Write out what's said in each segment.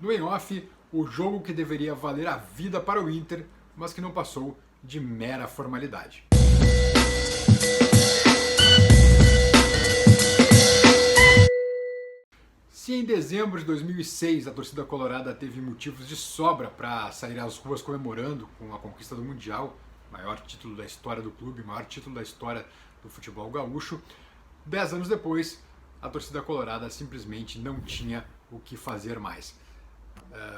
No em-off, o jogo que deveria valer a vida para o Inter, mas que não passou de mera formalidade. Se em dezembro de 2006 a torcida colorada teve motivos de sobra para sair às ruas comemorando com a conquista do Mundial, maior título da história do clube, maior título da história do futebol gaúcho, 10 anos depois, a torcida colorada simplesmente não tinha o que fazer mais.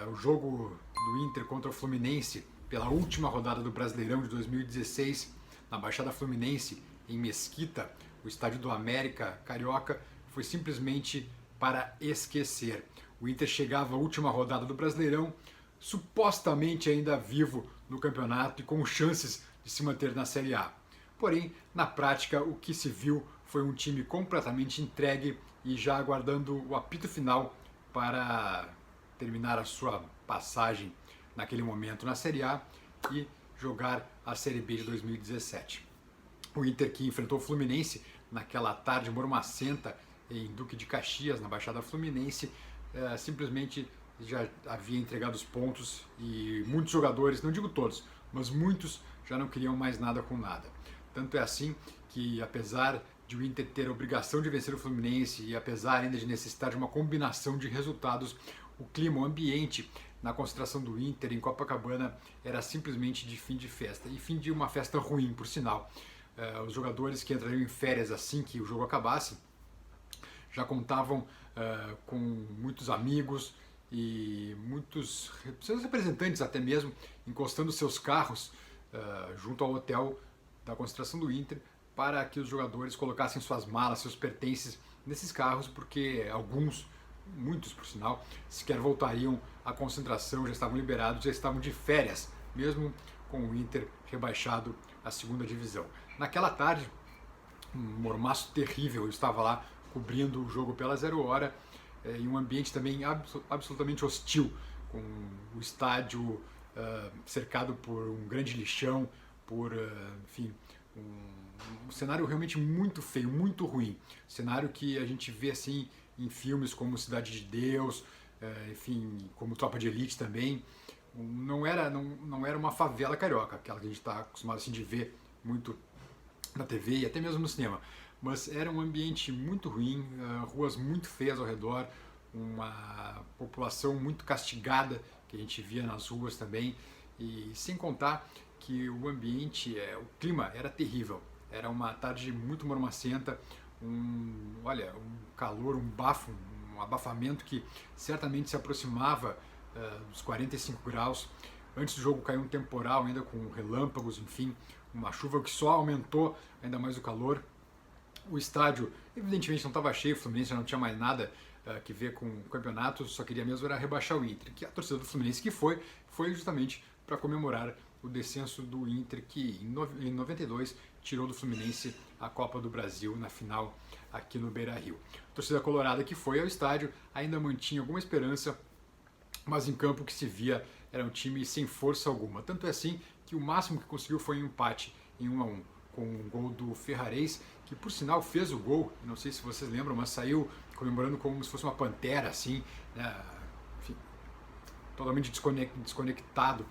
O jogo do Inter contra o Fluminense, pela última rodada do Brasileirão de 2016, na Baixada Fluminense, em Mesquita, o estádio do América Carioca, foi simplesmente para esquecer. O Inter chegava à última rodada do Brasileirão, supostamente ainda vivo no campeonato e com chances de se manter na Série A. Porém, na prática, o que se viu foi um time completamente entregue e já aguardando o apito final para terminar a sua passagem naquele momento na Série A e jogar a Série B de 2017. O Inter, que enfrentou o Fluminense naquela tarde mormacenta em Duque de Caxias, na Baixada Fluminense, simplesmente já havia entregado os pontos e muitos jogadores, não digo todos, mas muitos já não queriam mais nada com nada. Tanto é assim que, apesar de o Inter ter a obrigação de vencer o Fluminense e apesar ainda de necessitar de uma combinação de resultados, o clima, o ambiente na concentração do Inter em Copacabana era simplesmente de fim de festa, e fim de uma festa ruim, por sinal. Os jogadores que entrariam em férias assim que o jogo acabasse já contavam com muitos amigos e muitos seus representantes até mesmo encostando seus carros junto ao hotel da concentração do Inter para que os jogadores colocassem suas malas, seus pertences nesses carros, porque alguns, muitos por sinal, sequer voltariam à concentração, já estavam liberados, já estavam de férias, mesmo com o Inter rebaixado à segunda divisão. Naquela tarde, um mormaço terrível, eu estava lá cobrindo o jogo pela 0 hora, em um ambiente também absolutamente hostil, com o estádio cercado por um grande lixão, por, enfim, um cenário realmente muito feio, muito ruim. Cenário que a gente vê assim em filmes como Cidade de Deus, enfim, como Tropa de Elite também. Não era uma favela carioca, aquela que a gente está acostumado assim, de ver muito na TV e até mesmo no cinema. Mas era um ambiente muito ruim, ruas muito feias ao redor, uma população muito castigada que a gente via nas ruas também, e sem contar que o ambiente, o clima era terrível. Era uma tarde muito mormacenta, um calor, um bafo, um abafamento que certamente se aproximava dos 45 graus. Antes do jogo caiu um temporal ainda com relâmpagos, enfim, uma chuva que só aumentou ainda mais o calor. O estádio, evidentemente, não estava cheio, o Fluminense já não tinha mais nada que ver com o campeonato, só queria mesmo era rebaixar o Inter, que a torcida do Fluminense que foi justamente para comemorar o descenso do Inter, que em 92 tirou do Fluminense a Copa do Brasil na final aqui no Beira-Rio. A torcida colorada que foi ao estádio ainda mantinha alguma esperança, mas em campo o que se via era um time sem força alguma. Tanto é assim que o máximo que conseguiu foi um empate em 1-1, com um gol do Ferrarese, que por sinal fez o gol, não sei se vocês lembram, mas saiu comemorando como se fosse uma pantera, assim, né? Enfim, totalmente desconectado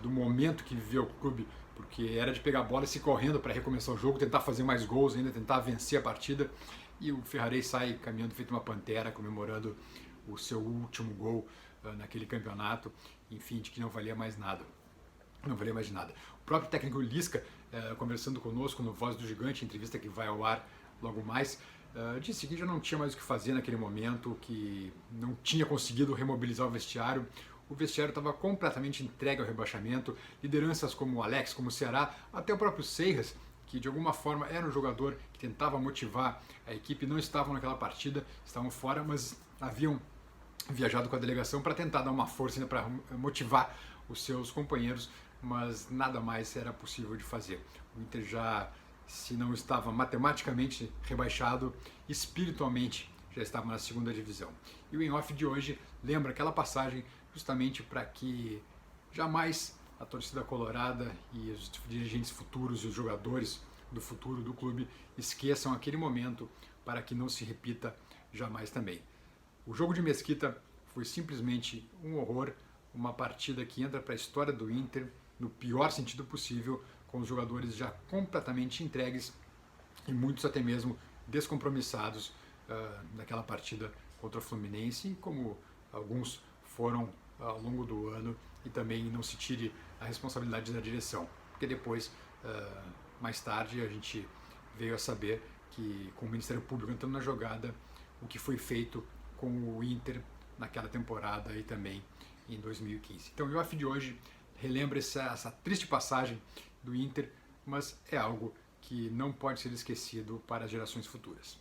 do momento que viveu o clube, porque era de pegar a bola e se correndo para recomeçar o jogo, tentar fazer mais gols ainda, tentar vencer a partida, e o Ferrarese sai caminhando feito uma pantera, comemorando o seu último gol naquele campeonato, enfim, de que não valia mais nada. Não valia mais de nada. O próprio técnico Lisca, conversando conosco no Voz do Gigante, entrevista que vai ao ar logo mais, disse que já não tinha mais o que fazer naquele momento, que não tinha conseguido remobilizar o vestiário estava completamente entregue ao rebaixamento. Lideranças como o Alex, como o Ceará, até o próprio Seiras, que de alguma forma era um jogador que tentava motivar a equipe, não estavam naquela partida, estavam fora, mas haviam viajado com a delegação para tentar dar uma força ainda para motivar os seus companheiros, mas nada mais era possível de fazer. O Inter já, se não estava matematicamente rebaixado, espiritualmente já estava na segunda divisão. E o em-off de hoje lembra aquela passagem justamente para que jamais a torcida colorada e os dirigentes futuros e os jogadores do futuro do clube esqueçam aquele momento, para que não se repita jamais também. O jogo de Mesquita foi simplesmente um horror, uma partida que entra para a história do Inter no pior sentido possível, com os jogadores já completamente entregues e muitos até mesmo descompromissados naquela partida contra o Fluminense, como alguns foram ao longo do ano, e também não se tire a responsabilidade da direção, porque depois, mais tarde, a gente veio a saber que, com o Ministério Público entrando na jogada, o que foi feito com o Inter naquela temporada e também em 2015. Então o IOF de hoje relembra essa triste passagem do Inter, mas é algo que não pode ser esquecido para as gerações futuras.